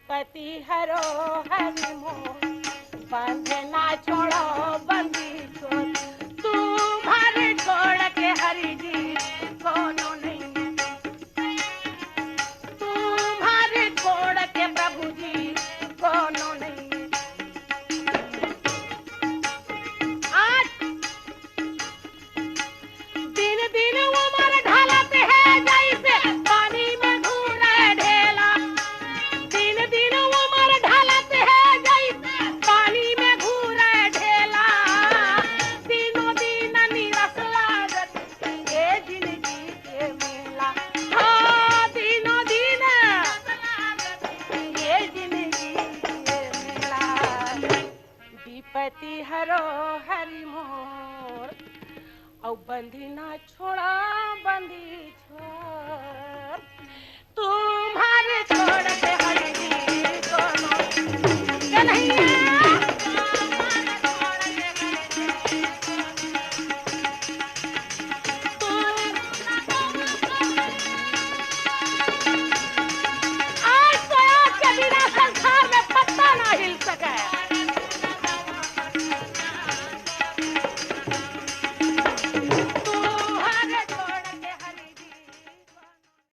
विपत्ति हरो हरि मोर, बंधे ना छोड़ो बंदी छोड़, तुम्हारे छोड़ के हरि जी कोनो नहीं, तुम्हारे छोड़ के प्रभु जी कोनो नहीं। आज दिन दिन उमर ढलत है जैसे पानी में घूरे ढेला, दिन दिन उमर ढलत है जैसे पानी में घूरे ढेला, दिनों दिन नीरस लागत ये जिंदगी के मेला, हाँ दिनों दिन ये जिंदगी के मेला। विपत्ति हरो हरि मोर, औ बंदी ना छोड़ा बंदी छोड़, तू